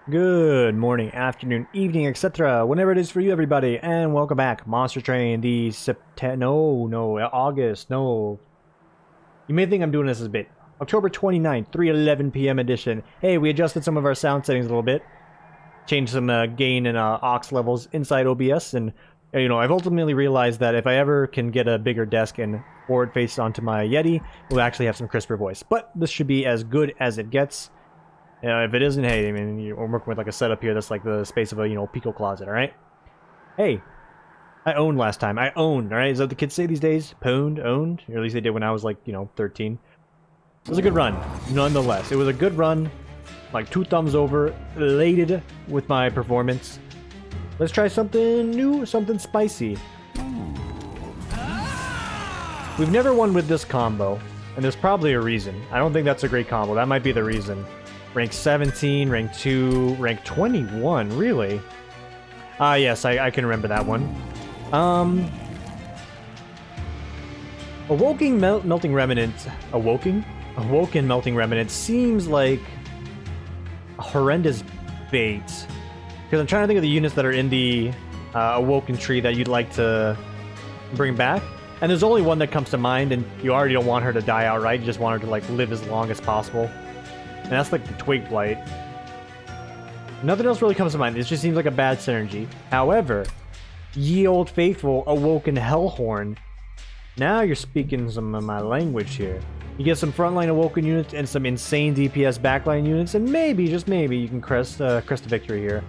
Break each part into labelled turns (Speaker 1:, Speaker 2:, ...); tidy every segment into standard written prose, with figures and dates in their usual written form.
Speaker 1: Good morning, afternoon, evening, etc. Whenever it is for you, everybody, and welcome back. Monster Train, the August, no. You may think I'm doing this as a bit. October 29th, 3:11 p.m. edition. Hey, we adjusted some of our sound settings a little bit. Changed some gain and aux levels inside OBS, and, I've ultimately realized that if I ever can get a bigger desk and forward face onto my Yeti, we'll actually have some crisper voice. But this should be as good as it gets. If it isn't, hey, I mean, you're working with like a setup here that's like the space of a, Pico closet, alright? Hey, I owned last time. I owned, alright? Is that what the kids say these days? Pwned? Owned? Or at least they did when I was like, 13. It was a good run, nonetheless. It was a good run. Like 2 thumbs over, elated with my performance. Let's try something new, something spicy. We've never won with this combo, and there's probably a reason. I don't think that's a great combo. That might be the reason. Rank 17, rank 2, rank 21, really? Ah, yes, I can remember that one. Awoken Melting Remnant... Awoken Melting Remnant seems like a horrendous bait. Because I'm trying to think of the units that are in the Awoken tree that you'd like to bring back. And there's only one that comes to mind, and you already don't want her to die outright. You just want her to, like, live as long as possible. And that's like the Twig Blight. Nothing else really comes to mind. This just seems like a bad synergy. However, ye old faithful Awoken Hellhorn. Now you're speaking some of my language here. You get some frontline Awoken units and some insane DPS backline units, and maybe, just maybe, you can crest a victory here.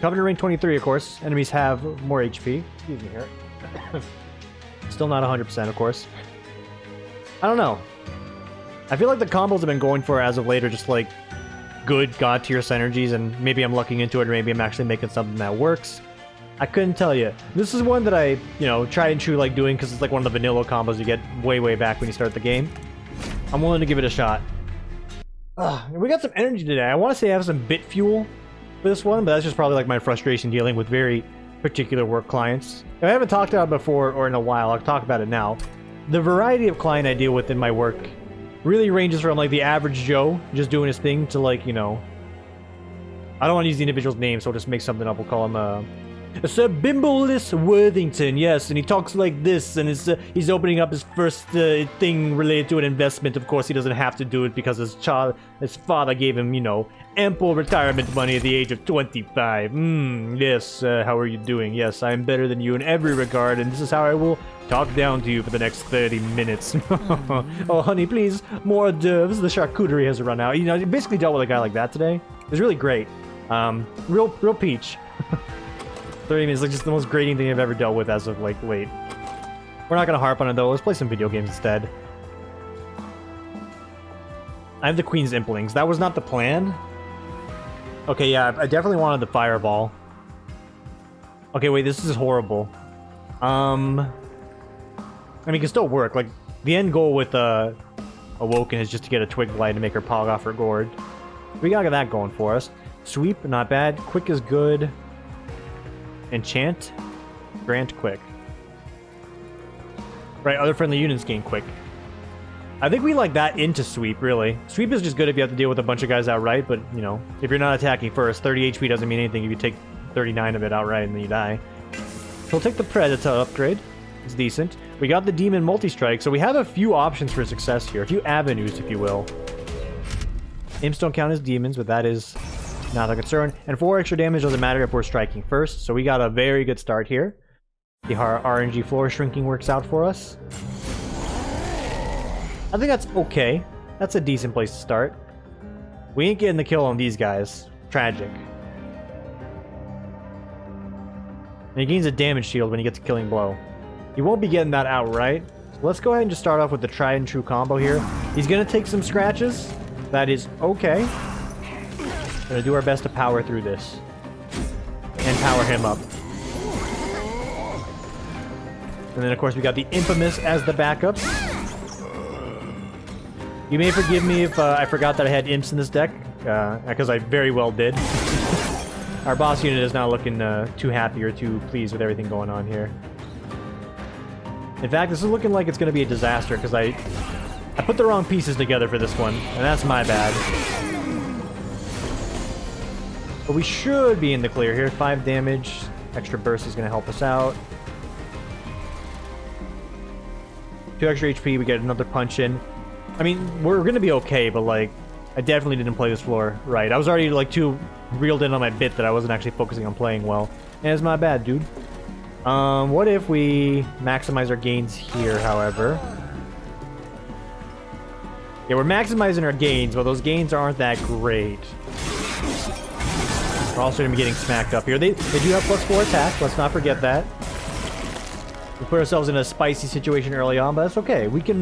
Speaker 1: Covenant rank 23, of course. Enemies have more HP. Excuse me here. Still not 100%, of course. I don't know. I feel like the combos I've been going for as of late are just like good god tier synergies, and maybe I'm looking into it, or maybe I'm actually making something that works. I couldn't tell you. This is one that I, try and true like doing because it's like one of the vanilla combos you get way back when you start the game. I'm willing to give it a shot. We got some energy today. I want to say I have some bit fuel for this one, but that's just probably like my frustration dealing with very particular work clients. If I haven't talked about it before or in a while, I'll talk about it now. The variety of client I deal with in my work really ranges from like the average Joe just doing his thing to like, I don't want to use the individual's name, so I'll just make something up. We'll call him Sir Bimblington Worthington, yes, and he talks like this, and he's opening up his first thing related to an investment. Of course, he doesn't have to do it because his father gave him, ample retirement money at the age of 25. Yes, how are you doing? Yes, I'm better than you in every regard, and this is how I will talk down to you for the next 30 minutes. Oh, honey, please, more hors d'oeuvres. The charcuterie has run out. I basically dealt with a guy like that today. It was really great. Real peach. 30 minutes, like just the most grating thing I've ever dealt with as of like late. We're not gonna harp on it though. Let's play some video games instead. I have the Queen's Implings. That was not the plan. Okay, yeah, I definitely wanted the Fireball. Okay, wait, this is horrible. I mean, it can still work. Like, the end goal with Awoken is just to get a Twig Blight and make her pog off her gourd. We got that going for us. Sweep, not bad. Quick is good. Enchant, grant quick. Right, other friendly units gain quick. I think we like that into sweep, really. Sweep is just good if you have to deal with a bunch of guys outright, but, if you're not attacking first, 30 HP doesn't mean anything if you take 39 of it outright and then you die. So we'll take the Predator upgrade. It's decent. We got the Demon Multi-Strike, so we have a few options for success here. A few avenues, if you will. Imps don't count as demons, but that is not a concern. And 4 extra damage doesn't matter if we're striking first, so we got a very good start here. The RNG floor shrinking works out for us. I think that's okay. That's a decent place to start. We ain't getting the kill on these guys. Tragic. And he gains a damage shield when he gets a killing blow. He won't be getting that outright. So let's go ahead and just start off with the tried and true combo here. He's gonna take some scratches. That is okay. Gonna do our best to power through this. And power him up. And then of course we got the Infamous as the backup. You may forgive me if I forgot that I had imps in this deck, because I very well did. Our boss unit is not looking too happy or too pleased with everything going on here. In fact, this is looking like it's going to be a disaster, because I put the wrong pieces together for this one, and that's my bad. But we should be in the clear here. 5 damage. Extra burst is going to help us out. 2 extra HP. We get another punch in. I mean, we're going to be okay, but like, I definitely didn't play this floor right. I was already like too reeled in on my bit that I wasn't actually focusing on playing well. And it's my bad, dude. What if we maximize our gains here, however? Yeah, we're maximizing our gains, but those gains aren't that great. We're also going to be getting smacked up here. They do have +4 attack. Let's not forget that. We put ourselves in a spicy situation early on, but that's okay. We can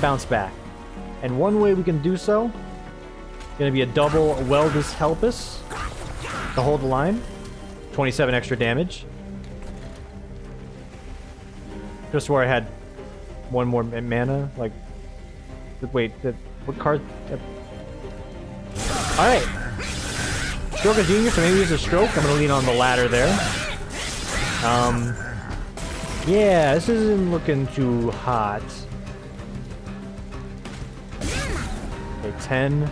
Speaker 1: bounce back. And one way we can do so is going to be a double Weldus Helpus to hold the line. 27 extra damage. Just where I had one more mana. Like, wait, what card? Alright. Stroke of Genius, so maybe use a stroke. I'm going to lean on the ladder there. Yeah, this isn't looking too hot. Okay, 10.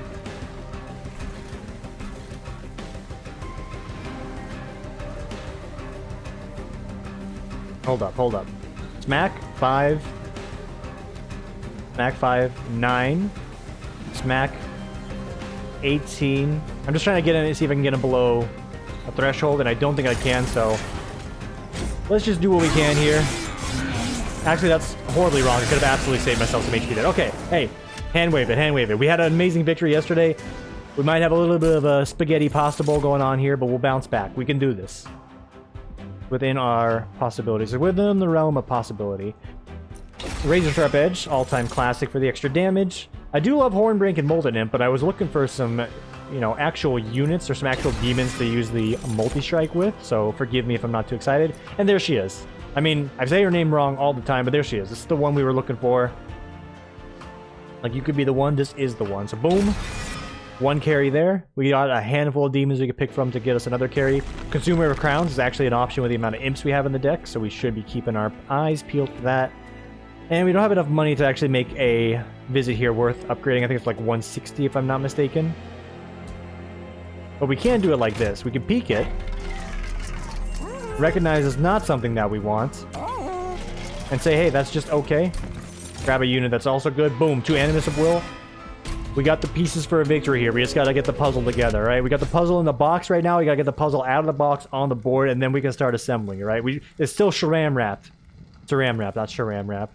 Speaker 1: Hold up. Smack, 5. Smack, 5. 9. Smack, 18. I'm just trying to get in and see if I can get him below a threshold, and I don't think I can, so let's just do what we can here. Actually, that's horribly wrong. I could have absolutely saved myself some HP there. Okay, hey, hand wave it. We had an amazing victory yesterday. We might have a little bit of a spaghetti pasta bowl going on here, but we'll bounce back. We can do this. Within our possibilities, or within the realm of possibility. Razor Sharp Edge, all-time classic for the extra damage. I do love Hornbrink and Molten Imp, but I was looking for some, you know, actual units or some actual demons to use the multi-strike with, so forgive me if I'm not too excited. And there she is. I mean, I say her name wrong all the time, but there she is. This is the one we were looking for. Like, you could be the one, this is the one. So boom. 1 carry there. We got a handful of demons we could pick from to get us another carry. Consumer of Crowns is actually an option with the amount of imps we have in the deck, so we should be keeping our eyes peeled for that. And we don't have enough money to actually make a visit here worth upgrading. I think it's like 160 if I'm not mistaken. But we can do it like this. We can peek it. Recognize it's not something that we want. And say, hey, that's just okay. Grab a unit that's also good. Boom, 2 Animus of Will. We got the pieces for a victory here. We just gotta get the puzzle together, right? We got the puzzle in the box right now. We gotta get the puzzle out of the box on the board, and then we can start assembling, right? It's still Sharam wrapped. Sharam wrap, not Sharam wrap.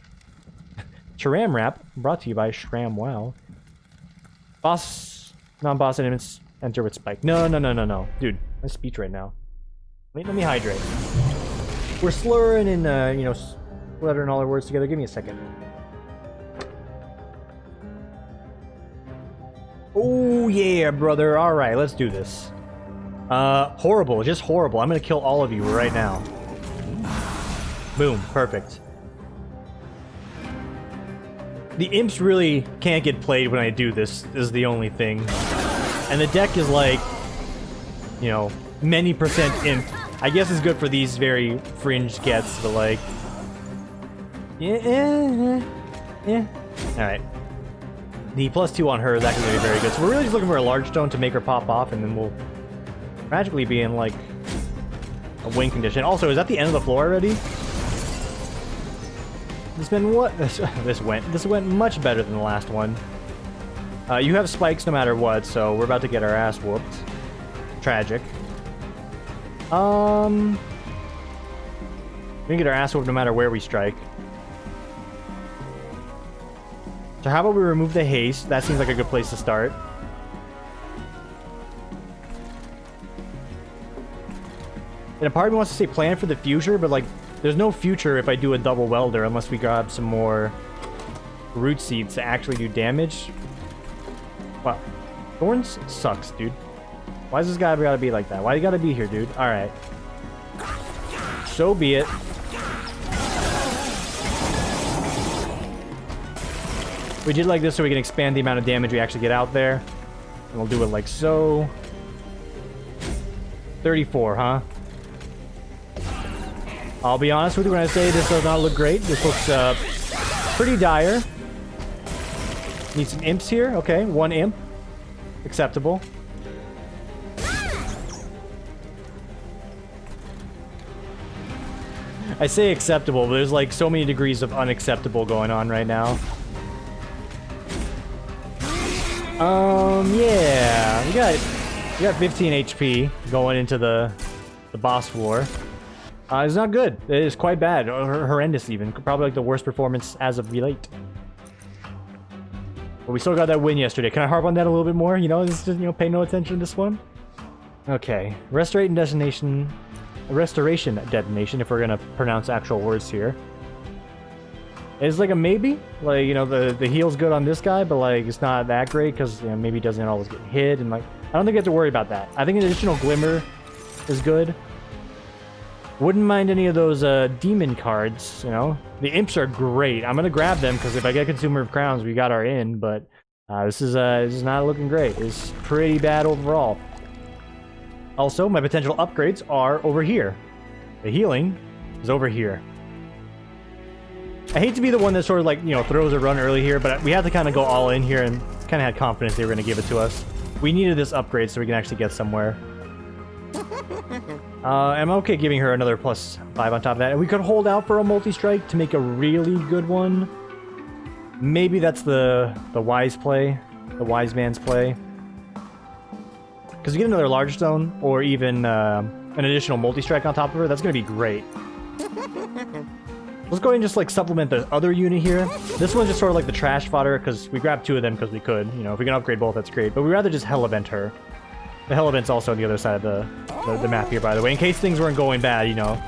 Speaker 1: Sharam wrap, brought to you by Shram Wow. Boss, non-boss enemies enter with spike. No. Dude, my speech right now. Wait, let me hydrate. We're slurring and, you know, lettering all our words together. Give me a second. Oh, yeah, brother. All right, let's do this. Horrible. Just horrible. I'm going to kill all of you right now. Boom. Perfect. The imps really can't get played when I do this, is the only thing. And the deck is like, you know, many percent imp. I guess it's good for these very fringe gets, but like... Yeah. Alright. The +2 on her is actually going to be very good. So we're really just looking for a large stone to make her pop off, and then we'll magically be in, like, a win condition. Also, is that the end of the floor already? This been what? This went much better than the last one. You have spikes no matter what, so we're about to get our ass whooped. Tragic. We can get our ass whooped no matter where we strike. So how about we remove the haste? That seems like a good place to start. And a part of me wants to say plan for the future, but like, there's no future if I do a double welder unless we grab some more root seeds to actually do damage. Wow. Thorns sucks, dude. Why does this guy gotta be like that? Why you gotta be here, dude? Alright. So be it. We did like this so we can expand the amount of damage we actually get out there. And we'll do it like so. 34, huh? I'll be honest with you when I say this does not look great. This looks pretty dire. Need some imps here. Okay, 1 imp. Acceptable. I say acceptable, but there's like so many degrees of unacceptable going on right now. Yeah, we got 15 HP going into the boss floor. It's not good. It is quite bad, or horrendous even. Probably like the worst performance as of late. But we still got that win yesterday. Can I harp on that a little bit more? You know, just pay no attention to this one. Okay, restoration detonation, if we're gonna pronounce actual words here. It's like a maybe. Like, you know, the heal's good on this guy, but like it's not that great because, you know, maybe doesn't always get hit, and like I don't think you have to worry about that. I think an additional glimmer is good. Wouldn't mind any of those demon cards, you know. The imps are great. I'm gonna grab them because if I get Consumer of Crowns, we got our in. But this is not looking great. It's pretty bad overall. Also, my potential upgrades are over here. The healing is over here. I hate to be the one that sort of like, you know, throws a run early here, but we have to kind of go all in here and kind of had confidence they were going to give it to us. We needed this upgrade so we can actually get somewhere. I'm okay giving her another +5 on top of that. And we could hold out for a multi-strike to make a really good one. Maybe that's the wise play. The wise man's play. Because we get another large stone, or even an additional multi-strike on top of her, that's going to be great. Let's go ahead and just like supplement the other unit here. This one's just sort of like the trash fodder, because we grabbed 2 of them because we could. You know, if we can upgrade both, that's great. But we'd rather just hell event her. The hell event's also on the other side of the map here, by the way. In case things weren't going bad, you know,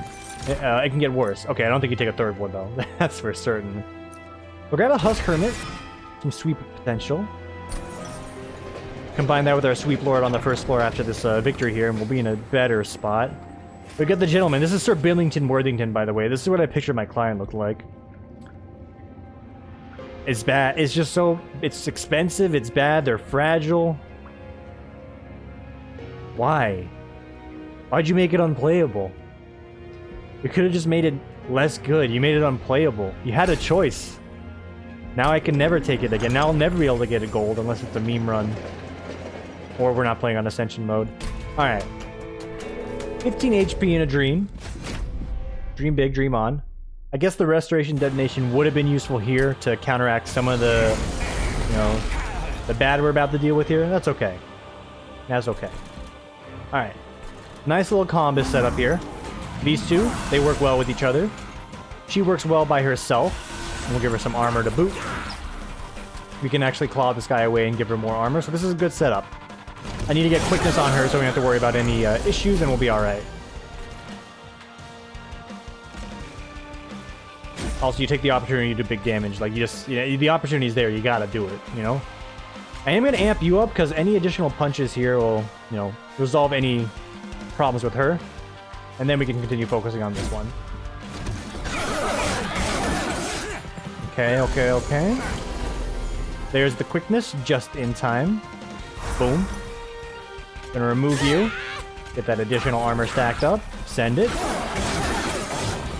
Speaker 1: it can get worse. Okay, I don't think you take a third one, though. That's for certain. We'll grab a Husk Hermit. Some sweep potential. Combine that with our Sweep Lord on the first floor after this victory here, and we'll be in a better spot. We get the Gentleman. This is Sir Bimblington Worthington, by the way. This is what I pictured my client looked like. It's bad. It's just so... It's expensive. It's bad. They're fragile. Why? Why'd you make it unplayable? You could have just made it less good. You made it unplayable. You had a choice. Now I can never take it again. Now I'll never be able to get a gold unless it's a meme run. Or we're not playing on Ascension mode. Alright. 15 HP in a dream. Dream big, dream on. I guess the restoration detonation would have been useful here to counteract some of the, you know, the bad we're about to deal with here. That's okay. That's okay. Alright. Nice little combo set up here. These two, they work well with each other. She works well by herself. And we'll give her some armor to boot. We can actually claw this guy away and give her more armor. So this is a good setup. I need to get quickness on her so we don't have to worry about any issues, and we'll be alright. Also, you take the opportunity to do big damage. Like, you just, you know, the opportunity's there. You gotta do it, you know? I am gonna amp you up because any additional punches here will, you know, resolve any problems with her. And then we can continue focusing on this one. Okay, okay, okay. There's the quickness just in time. Boom. Gonna remove you. Get that additional armor stacked up. Send it.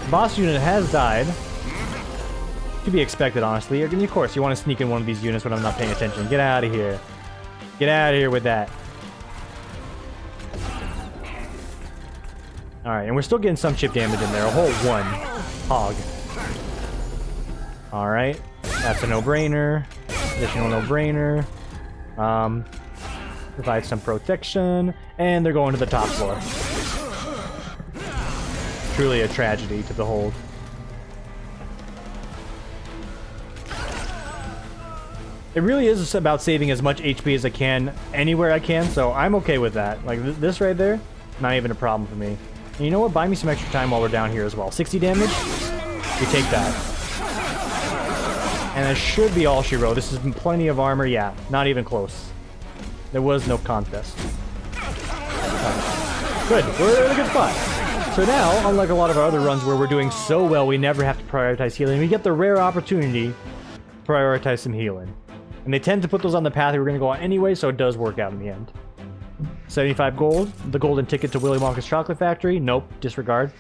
Speaker 1: Boss unit has died. To be expected, honestly. And of course, you want to sneak in one of these units when I'm not paying attention. Get out of here. Get out of here with that. Alright, and we're still getting some chip damage in there. A whole 1. Hog. Alright. That's a no-brainer. Additional no-brainer. Provide some protection. And they're going to the top floor. Truly a tragedy to behold. It really is about saving as much HP as I can anywhere I can, so I'm okay with that. Like, this right there, not even a problem for me. And you know what? Buy me some extra time while we're down here as well. 60 damage? We take that. And that should be all she wrote. This is plenty of armor. Yeah, not even close. There was no contest. Right. Good. We're in a good spot. So now, unlike a lot of our other runs where we're doing so well, we never have to prioritize healing. We get the rare opportunity to prioritize some healing. And they tend to put those on the path we were going to go on anyway, so it does work out in the end. 75 gold. The golden ticket to Willy Wonka's Chocolate Factory. Nope. Disregard.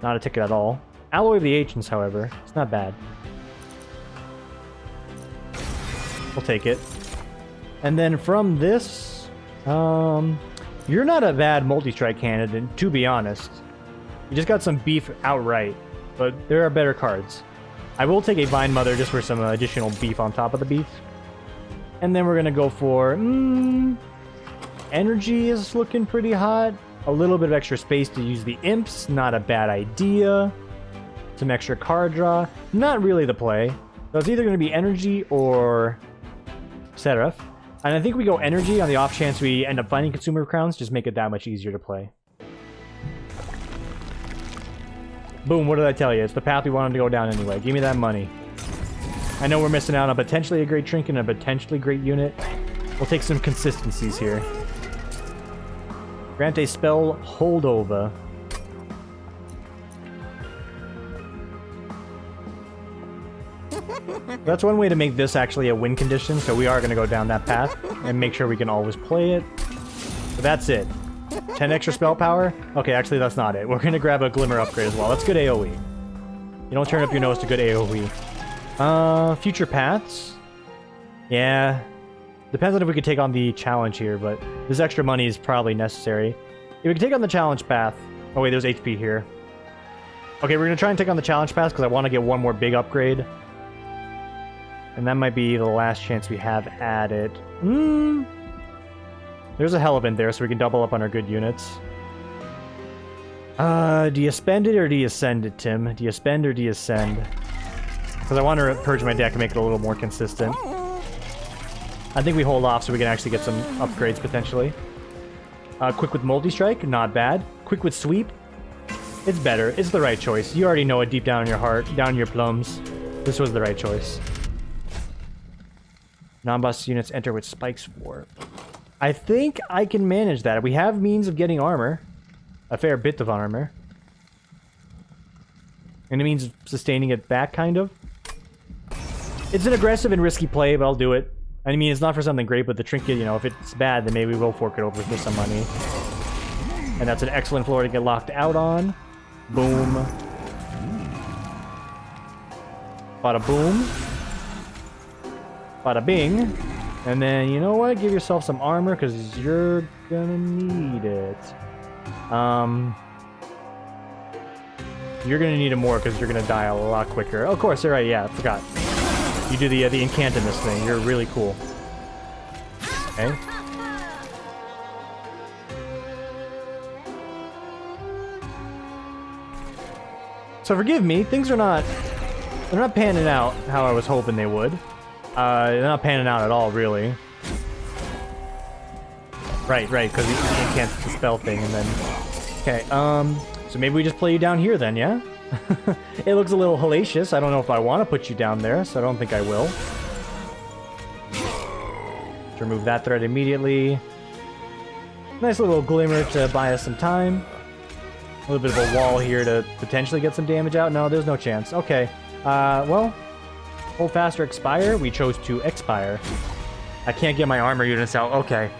Speaker 1: Not a ticket at all. Alloy of the Ancients, however. It's not bad. We'll take it. And then from this... you're not a bad multi-strike candidate, to be honest. We just got some beef outright, but there are better cards. I will take a Vine Mother just for some additional beef on top of the beef. And then we're going to go for... energy is looking pretty hot. A little bit of extra space to use the imps. Not a bad idea. Some extra card draw. Not really the play. So it's either going to be energy or Seraph. And I think we go energy on the off chance we end up finding Consumer Crowns. Just make it that much easier to play. Boom, what did I tell you? It's the path we wanted to go down anyway. Give me that money. I know we're missing out on potentially a great trinket and a potentially great unit. We'll take some consistencies here. Grant a spell holdover. That's one way to make this actually a win condition, so we are going to go down that path and make sure we can always play it. But that's it. 10 extra spell power? Okay, actually that's not it. We're going to grab a Glimmer upgrade as well. That's good AoE. You don't turn up your nose to good AoE. Future paths? Yeah. Depends on if we could take on the challenge here, but this extra money is probably necessary. If we can take on the challenge path... Oh wait, there's HP here. Okay, we're going to try and take on the challenge path because I want to get one more big upgrade. And that might be the last chance we have at it. There's a Hellevent there, so we can double up on our good units. Do you spend it or do you send it, Tim? Do you spend or do you send? Because I want to purge my deck and make it a little more consistent. I think we hold off so we can actually get some upgrades, potentially. Quick with multi-strike, not bad. Quick with sweep, it's better. It's the right choice. You already know it deep down in your heart, down in your plums. This was the right choice. Non-boss units enter with spikes for... I think I can manage that. We have means of getting armor. A fair bit of armor. And it means sustaining it back, kind of. It's an aggressive and risky play, but I'll do it. I mean, it's not for something great, but the trinket, you know, if it's bad, then maybe we'll fork it over for some money. And that's an excellent floor to get locked out on. Boom. Bada boom. Bada bing. And then, you know what? Give yourself some armor, because you're gonna need it. You're gonna need it more, because you're gonna die a lot quicker. Of course, you're right, yeah, I forgot. You do the incant in this thing. You're really cool. Okay. So forgive me, things are not... They're not panning out how I was hoping they would. They're not panning out at all, really. Right, because you can't the spell thing, and then... Okay, so maybe we just play you down here then, yeah? It looks a little hellacious. I don't know if I want to put you down there, so I don't think I will. Let's remove that threat immediately. Nice little glimmer to buy us some time. A little bit of a wall here to potentially get some damage out. No, there's no chance. Okay, well... Hold fast or expire? We chose to expire. I can't get my armor units out. Okay.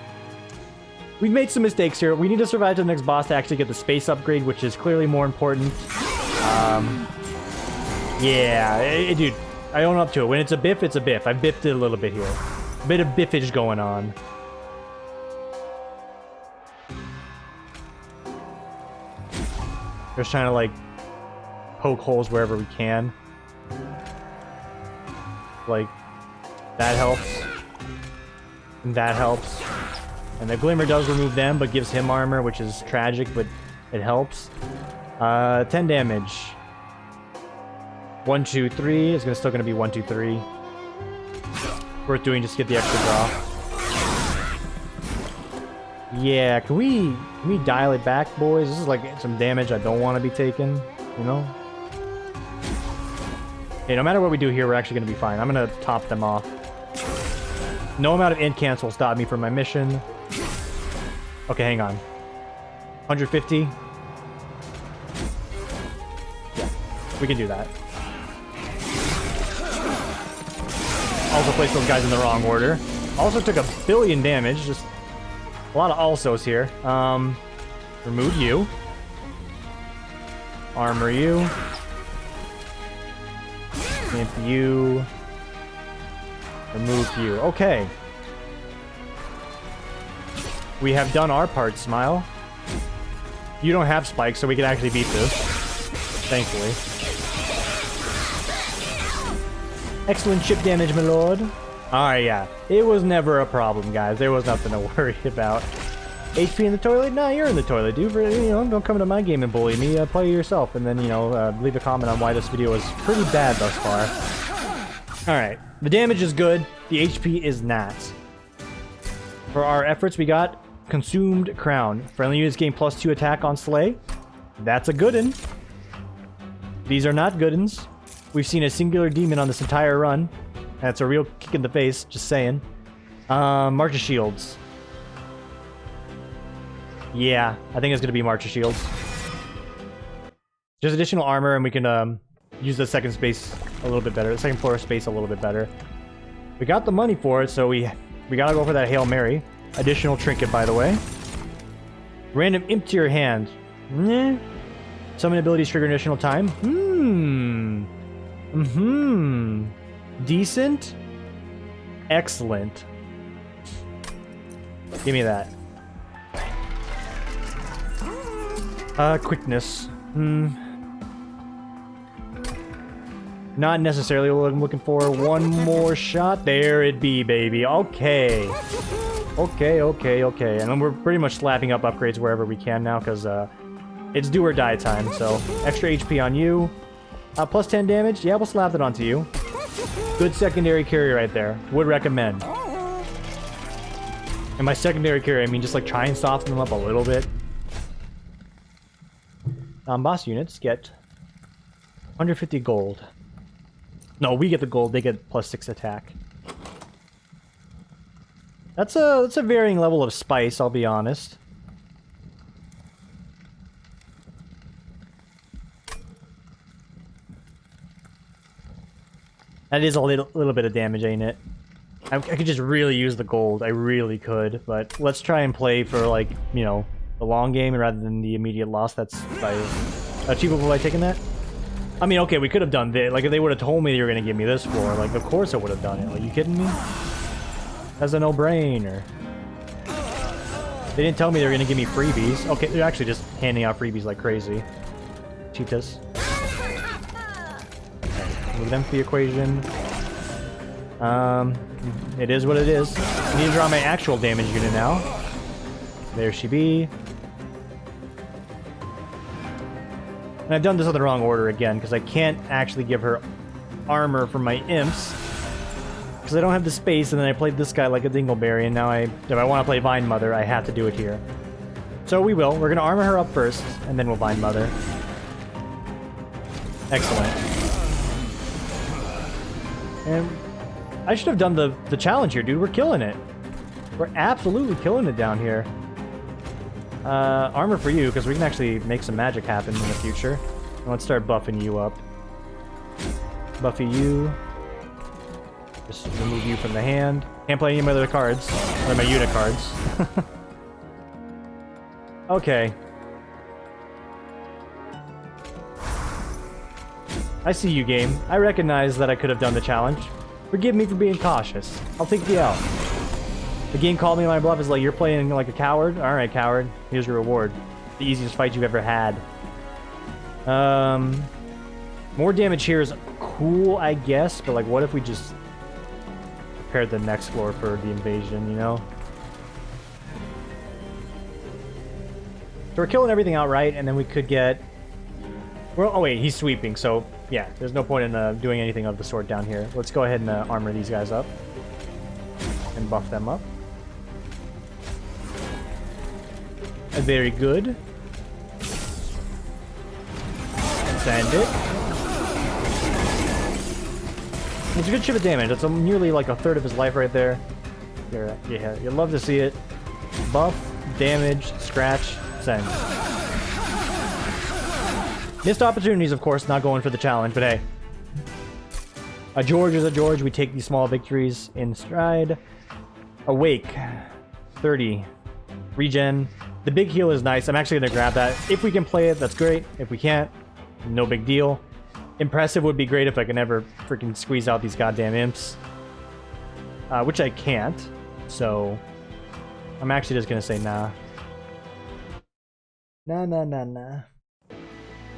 Speaker 1: We've made some mistakes here. We need to survive to the next boss to actually get the space upgrade, which is clearly more important. Yeah, dude, I own up to it. When it's a biff, it's a biff. I biffed it a little bit here. A bit of biffage going on. Just trying to, like, poke holes wherever we can. Like, that helps. And that helps. And the Glimmer does remove them, but gives him armor, which is tragic, but it helps. 10 damage. 1, 2, 3. It's still gonna be 1, 2, 3. Worth doing just to get the extra draw. Yeah, can we dial it back, boys? This is like some damage I don't want to be taking, you know? Okay, no matter what we do here, we're actually going to be fine. I'm going to top them off. No amount of incants will stop me from my mission. Okay, hang on. 150? Yeah, we can do that. Also placed those guys in the wrong order. Also took 1 billion damage, just a lot of alsos here. Remove you. Armor you. Imp you. Remove you. Okay. We have done our part, Smile. You don't have spikes, so we can actually beat this. Thankfully. Excellent chip damage, my lord. Alright, yeah. It was never a problem, guys. There was nothing to worry about. HP in the toilet? Nah, you're in the toilet, dude. You know, don't come into my game and bully me. Play yourself, and then, you know, leave a comment on why this video is pretty bad thus far. Alright. The damage is good. The HP is not. For our efforts, we got Consumed Crown. Friendly units gain +2 attack on Slay. That's a good one. These are not good ones. We've seen a singular demon on this entire run. That's a real kick in the face, just saying. March of Shields. Yeah, I think it's going to be March of Shields. Just additional armor, and we can use the second space a little bit better. The second floor space a little bit better. We got the money for it, so we got to go for that Hail Mary. Additional trinket, by the way. Random imp to your hand. Nah. Summon abilities trigger additional time. Decent. Excellent. Give me that. Quickness. Not necessarily what I'm looking for. One more shot. There it be, baby. Okay. Okay. And then we're pretty much slapping up upgrades wherever we can now, because it's do or die time. So, extra HP on you. Plus 10 damage. Yeah, we'll slap that onto you. Good secondary carry right there. Would recommend. And by secondary carry, I mean just like try and soften them up a little bit. Boss units get 150 gold. No, we get the gold. They get +6 attack. That's a varying level of spice, I'll be honest. That is a little bit of damage, ain't it? I could just really use the gold. I really could, but let's try and play for, like, you know, the long game rather than the immediate loss. That's achievable by taking that. I mean, okay, we could have done this. Like, if they would have told me they were going to give me this for, like, of course I would have done it. Are you kidding me? That's a no-brainer. They didn't tell me they were going to give me freebies. Okay, they're actually just handing out freebies like crazy. Cheetahs. Okay, move them to the equation. It is what it is. I need to draw my actual damage unit now. There she be. And I've done this in the wrong order again, because I can't actually give her armor for my imps. Because I don't have the space, and then I played this guy like a dingleberry, and now if I want to play Vine Mother, I have to do it here. So we will. We're going to armor her up first, and then we'll Vine Mother. Excellent. And I should have done the challenge here, dude. We're killing it. We're absolutely killing it down here. Armor for you, because we can actually make some magic happen in the future. And let's start buffing you up. Buffy you. Just remove you from the hand. Can't play any of my other cards. Or my unit cards. Okay. I see you, game. I recognize that I could have done the challenge. Forgive me for being cautious. I'll take the L. The game called me my bluff. Is like, you're playing like a coward? Alright, coward. Here's your reward. The easiest fight you've ever had. More damage here is cool, I guess, but like, what if we just prepared the next floor for the invasion, you know? So we're killing everything outright, and then we could get... Well, oh wait, he's sweeping, so yeah, there's no point in doing anything of the sort down here. Let's go ahead and armor these guys up. And buff them up. Very good. Send it. It's a good chip of damage. That's nearly like a third of his life right there. Yeah, you'd love to see it. Buff, damage, scratch, send. Missed opportunities, of course, not going for the challenge, but hey. A George is a George. We take these small victories in stride. Awake. 30. Regen. The big heal is nice. I'm actually going to grab that. If we can play it, that's great. If we can't, no big deal. Impressive would be great if I can ever freaking squeeze out these goddamn imps. Which I can't. So, I'm actually just going to say nah. Nah, nah, nah, nah.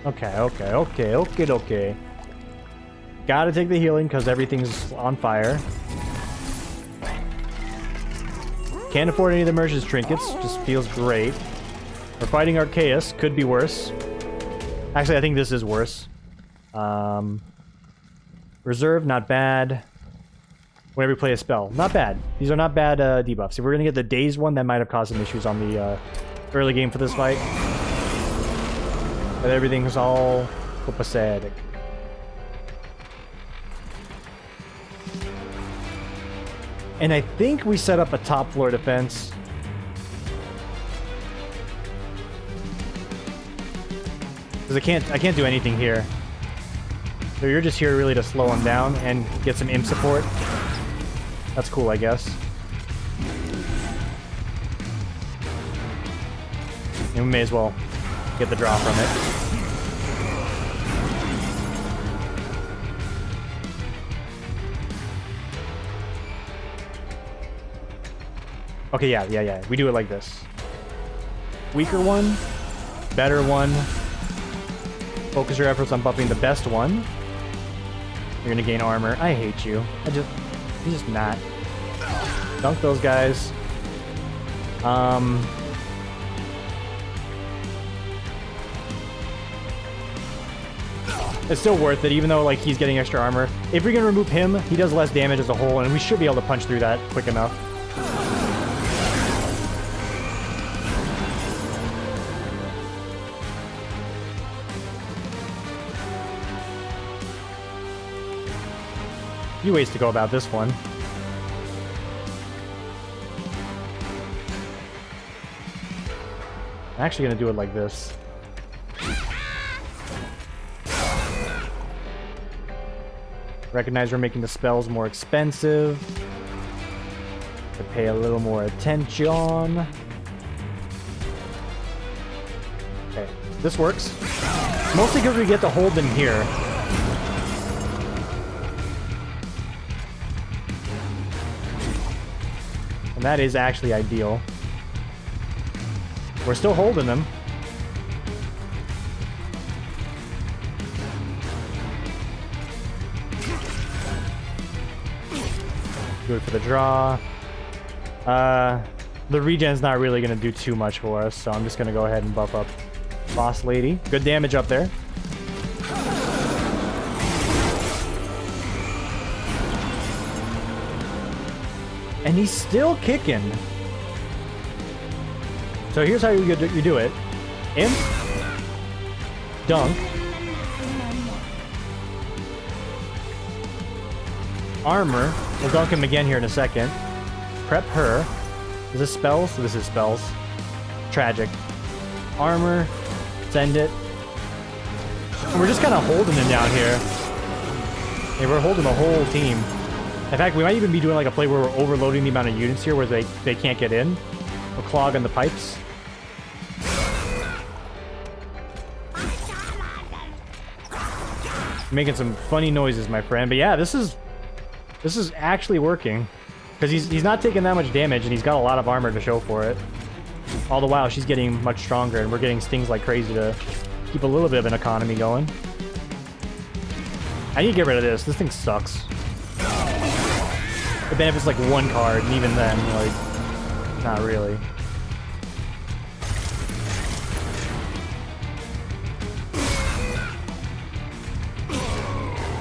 Speaker 1: Okay. Gotta take the healing because everything's on fire. Can't afford any of the merchant's trinkets. Just feels great. We're fighting Arceus. Could be worse. Actually, I think this is worse. Reserve, not bad. Whenever you play a spell, not bad. These are not bad debuffs. If we're gonna get the Daze one, that might have caused some issues on the early game for this fight. But everything's all copacetic. And I think we set up a top floor defense. Because I can't do anything here. So you're just here really to slow him down and get some imp support. That's cool, I guess. And we may as well get the draw from it. Okay, yeah. We do it like this. Weaker one, better one. Focus your efforts on buffing the best one. You're gonna gain armor. I hate you. He's just not. Dunk those guys. It's still worth it, even though like he's getting extra armor. If we can remove him, he does less damage as a whole, and we should be able to punch through that quick enough. Few ways to go about this one. I'm actually gonna do it like this. Recognize we're making the spells more expensive. To pay a little more attention. Okay, this works. Mostly because we get to hold them here. And that is actually ideal. We're still holding them. Good for the draw. The regen's not really going to do too much for us, so I'm just going to go ahead and buff up Boss Lady. Good damage up there. And he's still kicking. So here's how you do it. Imp. Dunk. Armor. We'll dunk him again here in a second. Prep her. Is this spells? This is spells. Tragic. Armor. Send it. And we're just kind of holding him down here. Yeah, we're holding the whole team. In fact, we might even be doing like a play where we're overloading the amount of units here where they can't get in. We'll clog on the pipes. Making some funny noises, my friend. But yeah, this is actually working. Because he's not taking that much damage and he's got a lot of armor to show for it. All the while, she's getting much stronger and we're getting stings like crazy to keep a little bit of an economy going. I need to get rid of this. This thing sucks. The benefit's like one card, and even then, like, not really.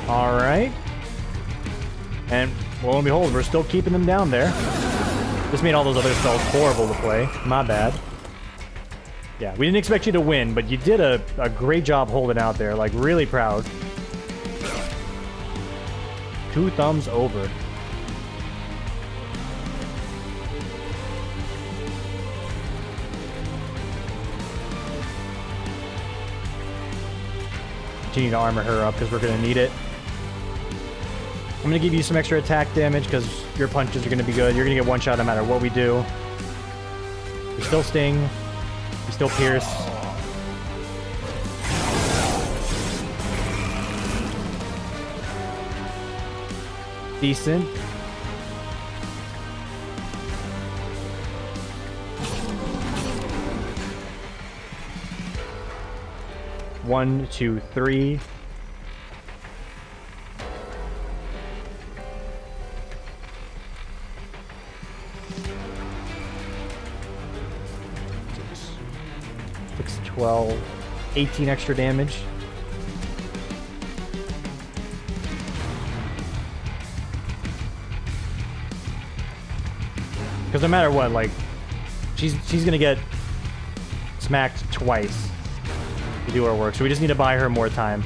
Speaker 1: Alright. And lo and behold, we're still keeping them down there. This made all those other spells horrible to play. My bad. Yeah, we didn't expect you to win, but you did a great job holding out there. Like, really proud. 2 thumbs over. Continue to armor her up because we're going to need it. I'm going to give you some extra attack damage because your punches are going to be good. You're going to get one shot no matter what we do. We still sting. We still pierce. Decent. 1, 2, 3. Six, 12, 18 extra damage. Because no matter what, like, she's gonna get smacked twice to do her work, so we just need to buy her more time.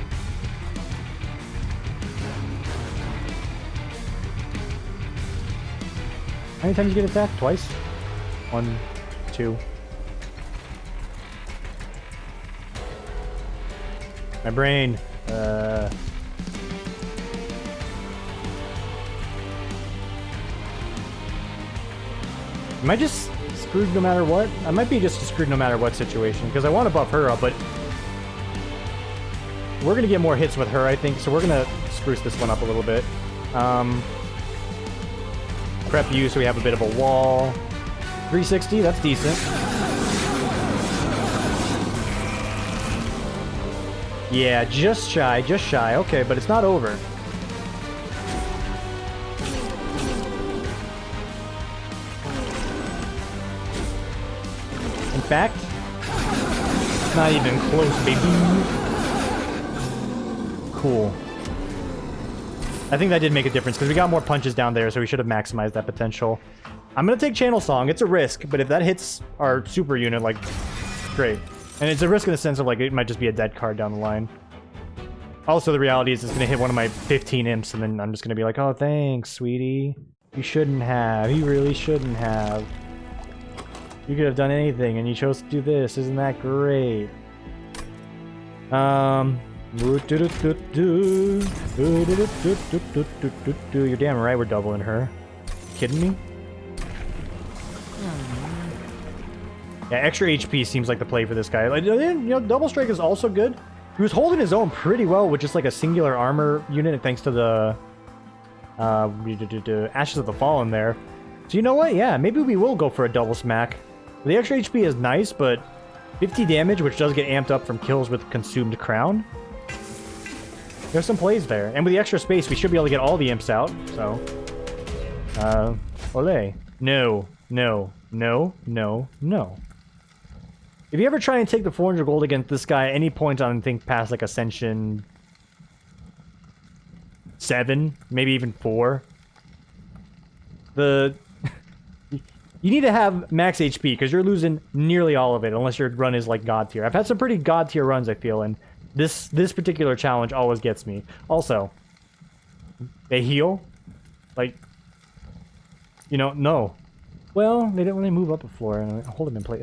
Speaker 1: How many times you get attacked? Twice? 1, 2. My brain. Am I just screwed no matter what? I might be just screwed no matter what situation, because I want to buff her up, but we're going to get more hits with her, I think, so we're going to spruce this one up a little bit. Prep you so we have a bit of a wall. 360, that's decent. Yeah, just shy, just shy. Okay, but it's not over. In fact, it's not even close, baby. Cool. I think that did make a difference because we got more punches down there, so we should have maximized that potential. I'm going to take Channel Song. It's a risk, but if that hits our super unit, like, great. And it's a risk in the sense of, like, it might just be a dead card down the line. Also, the reality is it's going to hit one of my 15 imps, and then I'm just going to be like, oh, thanks, sweetie. You shouldn't have. You really shouldn't have. You could have done anything, and you chose to do this. Isn't that great? You're damn right we're doubling her. Kidding me? Yeah, extra HP seems like the play for this guy. Like, you know, Double Strike is also good. He was holding his own pretty well with just like a singular armor unit, thanks to the Ashes of the Fallen there. So you know what? Yeah, maybe we will go for a double smack. The extra HP is nice, but 50 damage, which does get amped up from kills with Consumed Crown. There's some plays there. And with the extra space, we should be able to get all the imps out, so... Olé. No, no, no, no, no. If you ever try and take the 400 gold against this guy at any point on, I think, past, like, Ascension 7, maybe even 4, you need to have max HP, because you're losing nearly all of it, unless your run is, like, God tier. I've had some pretty God tier runs, I feel, and this particular challenge always gets me. Also, they heal? Like, you know, no. Well, they didn't really move up a floor. Hold them in place.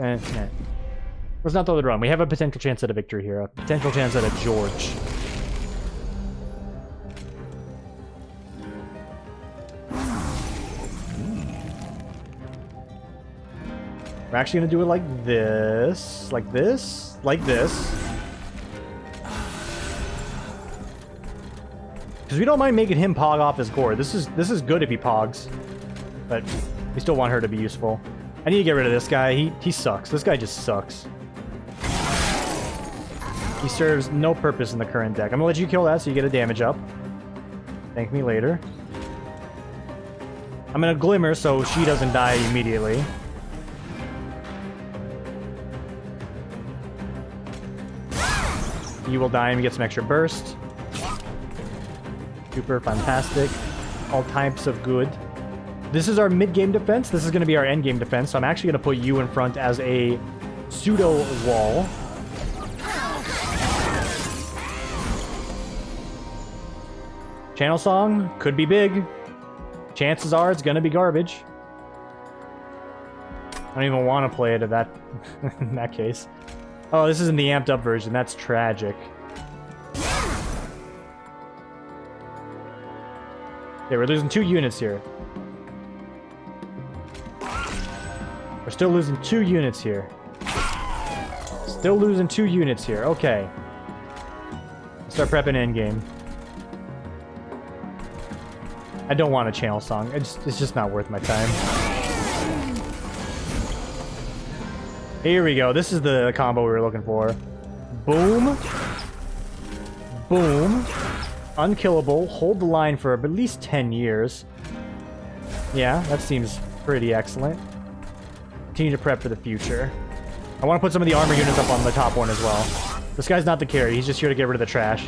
Speaker 1: Let's not throw the drum. We have a potential chance at a victory here. A potential chance at a George. We're actually going to do it like this. Like this. Like this. Because we don't mind making him pog off his gore. This is good if he pogs. But we still want her to be useful. I need to get rid of this guy. He sucks. This guy just sucks. He serves no purpose in the current deck. I'm going to let you kill that so you get a damage up. Thank me later. I'm going to Glimmer so she doesn't die immediately. You will die and get some extra burst. Super fantastic. All types of good. This is our mid-game defense. This is going to be our end-game defense. So I'm actually going to put you in front as a pseudo wall. Channel Song could be big. Chances are it's going to be garbage. I don't even want to play it in that in that case. Oh, this isn't the amped up version. That's tragic. Yeah, we're losing 2 units here. We're still losing 2 units here. Still losing 2 units here. Okay. Let's start prepping endgame. I don't want a Channel Song. It's just not worth my time. Here we go. This is the combo we were looking for. Boom. Boom. Unkillable. Hold the line for at least 10 years. Yeah, that seems pretty excellent. Continue to prep for the future. I want to put some of the armor units up on the top one as well. This guy's not the carry. He's just here to get rid of the trash.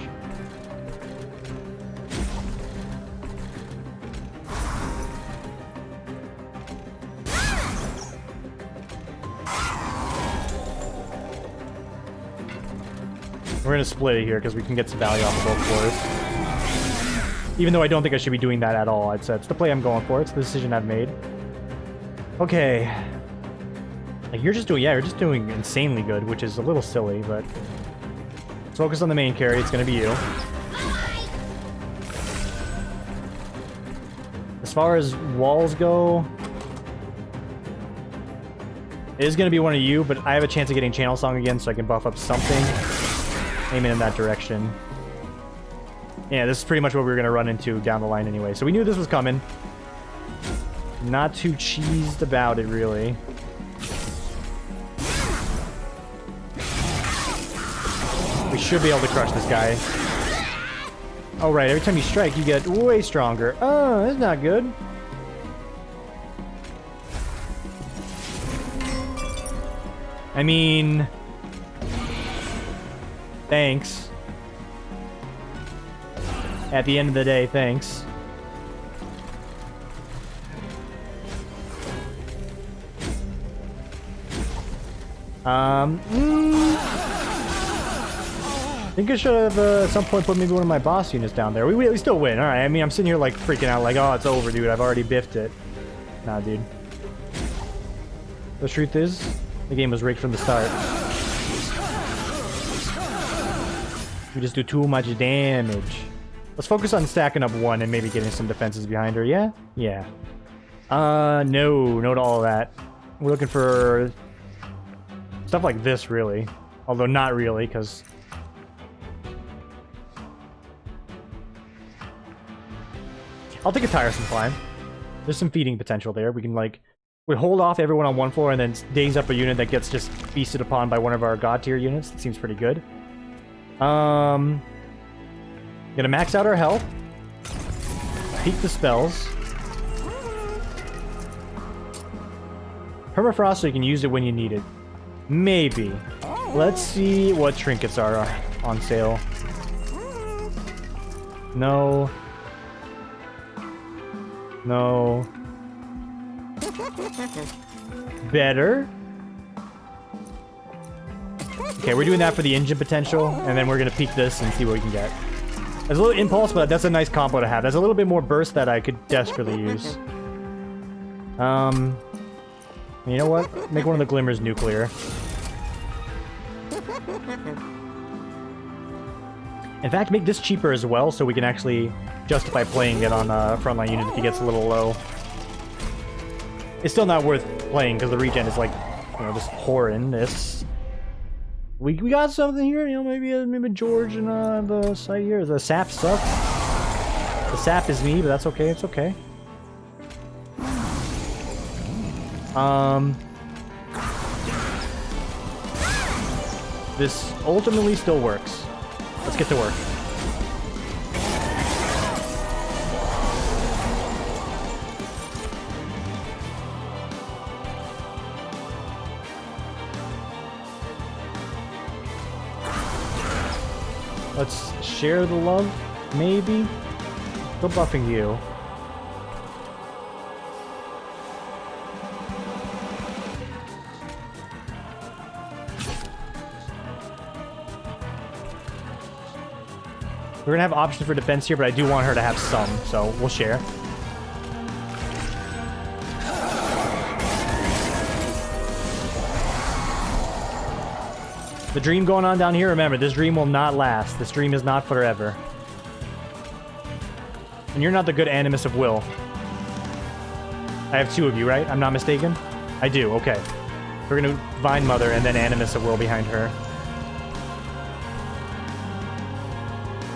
Speaker 1: We're going to split it here because we can get some value off of both floors. Even though I don't think I should be doing that at all. It's the play I'm going for. It's the decision I've made. Okay. Like you're just doing insanely good, which is a little silly, but let's focus on the main carry. It's going to be you. As far as walls go, it is going to be one of you, but I have a chance of getting Channel Song again, so I can buff up something. Aiming in that direction. Yeah, this is pretty much what we were going to run into down the line anyway. So we knew this was coming. Not too cheesed about it, really. We should be able to crush this guy. Oh, right. Every time you strike, you get way stronger. Oh, that's not good. I mean... thanks. At the end of the day, thanks. I think I should have at some point put maybe one of my boss units down there. We still win. Alright, I mean, I'm sitting here like freaking out like, oh, it's over, dude. I've already biffed it. Nah, dude. The truth is, the game was rigged from the start. We just do too much damage. Let's focus on stacking up one and maybe getting some defenses behind her. Yeah? Yeah. No to all of that. We're looking for stuff like this, really. Although not really, because... I'll take a tiresome climb. There's some feeding potential there. We can, like... we hold off everyone on one floor and then daze up a unit that gets just feasted upon by one of our god tier units. That seems pretty good. Gonna max out our health. Peek the spells. Permafrost so you can use it when you need it. Maybe. Let's see what trinkets are on sale. No. No. Better. Okay, we're doing that for the engine potential, and then we're gonna peek this and see what we can get. There's a little impulse, but that's a nice combo to have. There's a little bit more burst that I could desperately use. You know what? Make one of the glimmers nuclear. In fact, make this cheaper as well, so we can actually justify playing it on a frontline unit if he gets a little low. It's still not worth playing because the regen is like, you know, just horrendous. We got something here, you know, maybe George and the site here. The sap sucks. The sap is me, but that's okay. It's okay. This ultimately still works. Let's get to work. Let's share the love, maybe? Still buffing you. We're gonna have options for defense here, but I do want her to have some, so we'll share. The dream going on down here, remember, this dream will not last. This dream is not forever. And you're not the good Animus of Will. I have two of you, right? I'm not mistaken? I do, okay. We're gonna Vine Mother and then Animus of Will behind her.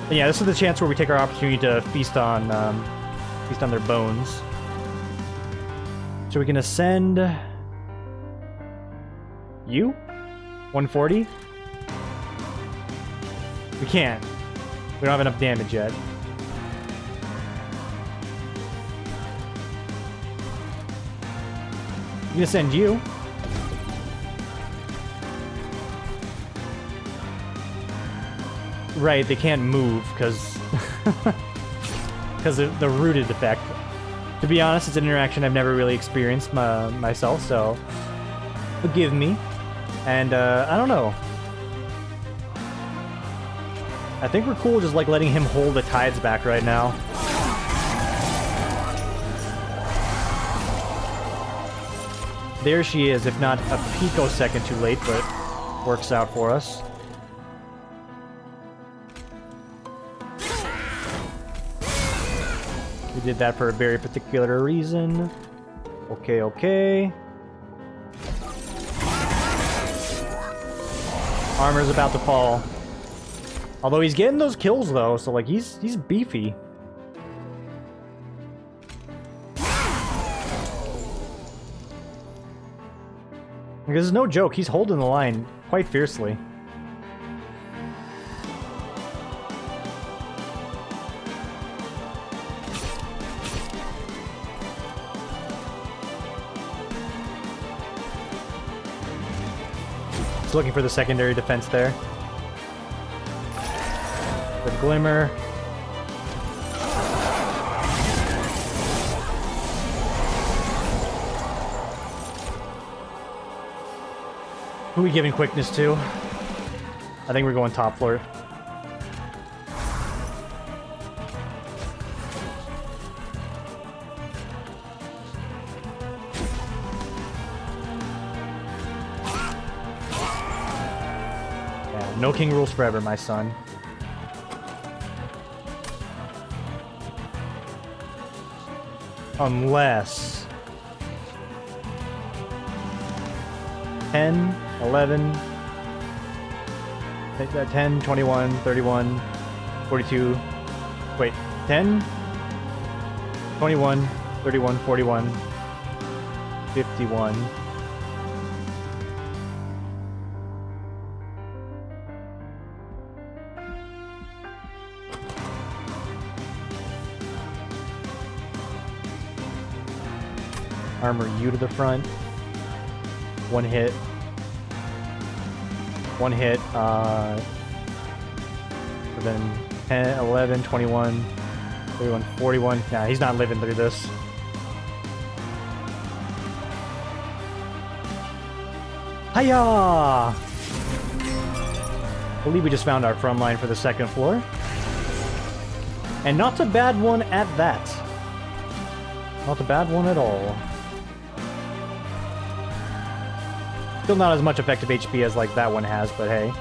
Speaker 1: And yeah, this is the chance where we take our opportunity to feast on their bones. So we can ascend... you? 140? We can't. We don't have enough damage yet. I'm gonna send you. Right, they can't move because of the rooted effect. To be honest, it's an interaction I've never really experienced myself, so forgive me. And I don't know. I think we're cool just like letting him hold the tides back right now. There she is, if not a picosecond too late, but works out for us. We did that for a very particular reason. Okay, okay. Armor's about to fall. Although he's getting those kills though, so like he's beefy. Because there's no joke, he's holding the line quite fiercely. He's looking for the secondary defense there. The glimmer. Who are we giving quickness to? I think we're going top floor. Yeah, no king rules forever, my son. Unless 10, 11, 10, 21, 31, 42, wait, 10, 21, 31, 41, 51. Armor you to the front. One hit. One hit. Then 10, 11, 21, 31, 41. Nah, he's not living through this. Hiya! I believe we just found our front line for the second floor. And not a bad one at that. Not a bad one at all. Still not as much effective HP as like that one has, but hey.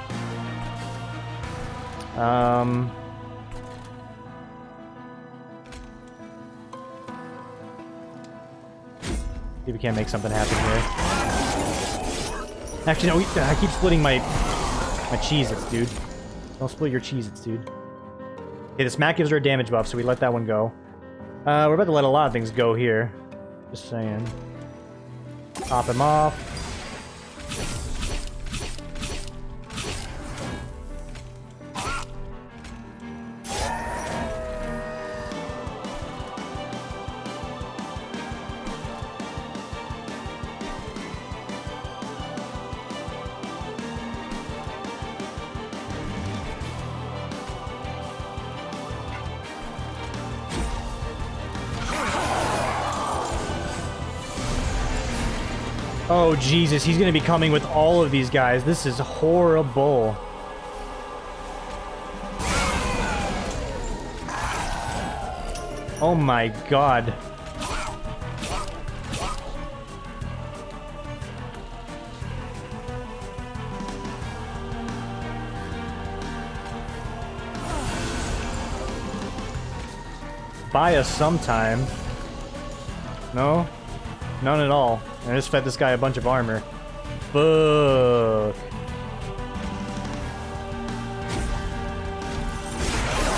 Speaker 1: See if we can't make something happen here. Actually, no, I keep splitting my Cheez-Its, dude. Don't split your Cheez-Its, dude. Okay, the smack gives her a damage buff, so we let that one go. We're about to let a lot of things go here. Just saying. Top him off. Oh, Jesus, he's going to be coming with all of these guys. This is horrible. Oh my God. Buy us sometime. No? None at all. I just fed this guy a bunch of armor. Fuck.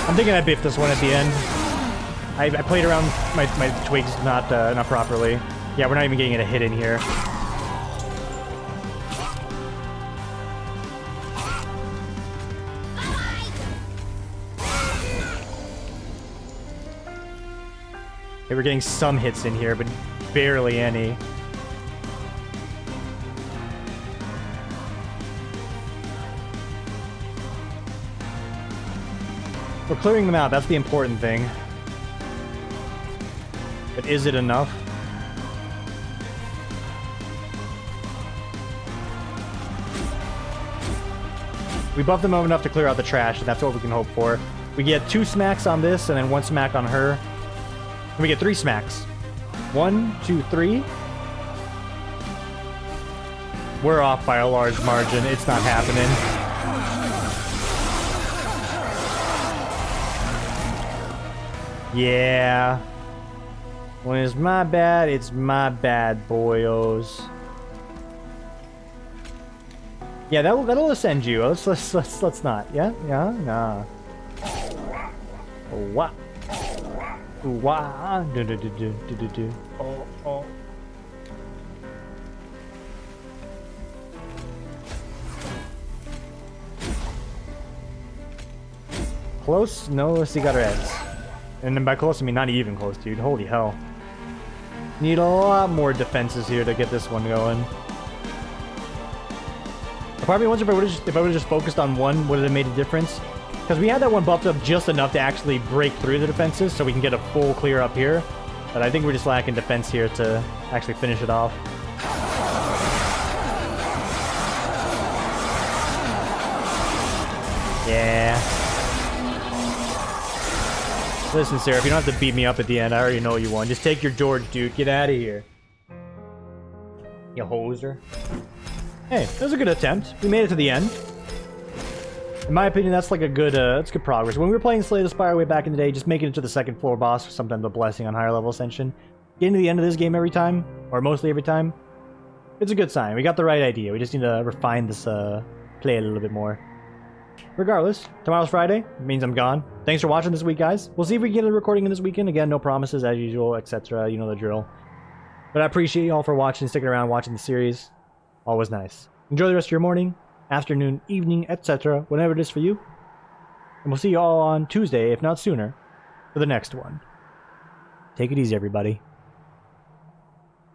Speaker 1: I'm thinking I biffed this one at the end. I played around my twigs not properly. Yeah, we're not even getting a hit in here. we're getting some hits in here, but barely any. We're clearing them out, that's the important thing. But is it enough? We buffed them enough to clear out the trash, and that's what we can hope for. We get 2 smacks on this, and then 1 smack on her. And we get 3 smacks. 1, 2, 3. We're off by a large margin. It's not happening. Yeah. When it's my bad, it's my bad, boyos. Yeah, that'll ascend you. Let's not. Yeah, nah. Wah. Wah. Do. Oh. Close? No, let's see, got our heads. And then by close, I mean not even close, dude. Holy hell. Need a lot more defenses here to get this one going. Part of me wonders if I would have just focused on one, would it have made a difference? Because we had that one buffed up just enough to actually break through the defenses, so we can get a full clear up here. But I think we're just lacking defense here to actually finish it off. Yeah. Listen, Sarah, if you don't have to beat me up at the end, I already know you won. Just take your George, dude. Get out of here. You hoser. Hey, that was a good attempt. We made it to the end. In my opinion, that's like a good, that's good progress. When we were playing Slay the Spire way back in the day, just making it to the 2nd floor boss was sometimes a blessing on higher level ascension. Getting to the end of this game every time, or mostly every time, it's a good sign. We got the right idea. We just need to refine this, play a little bit more. Regardless, tomorrow's Friday. It means I'm gone. Thanks for watching this week, guys. We'll see if we can get a recording in this weekend. Again, no promises as usual, etc. You know the drill. But I appreciate you all for watching, sticking around, watching the series. Always nice. Enjoy the rest of your morning, afternoon, evening, etc. Whatever it is for you. And we'll see you all on Tuesday, if not sooner, for the next one. Take it easy, everybody.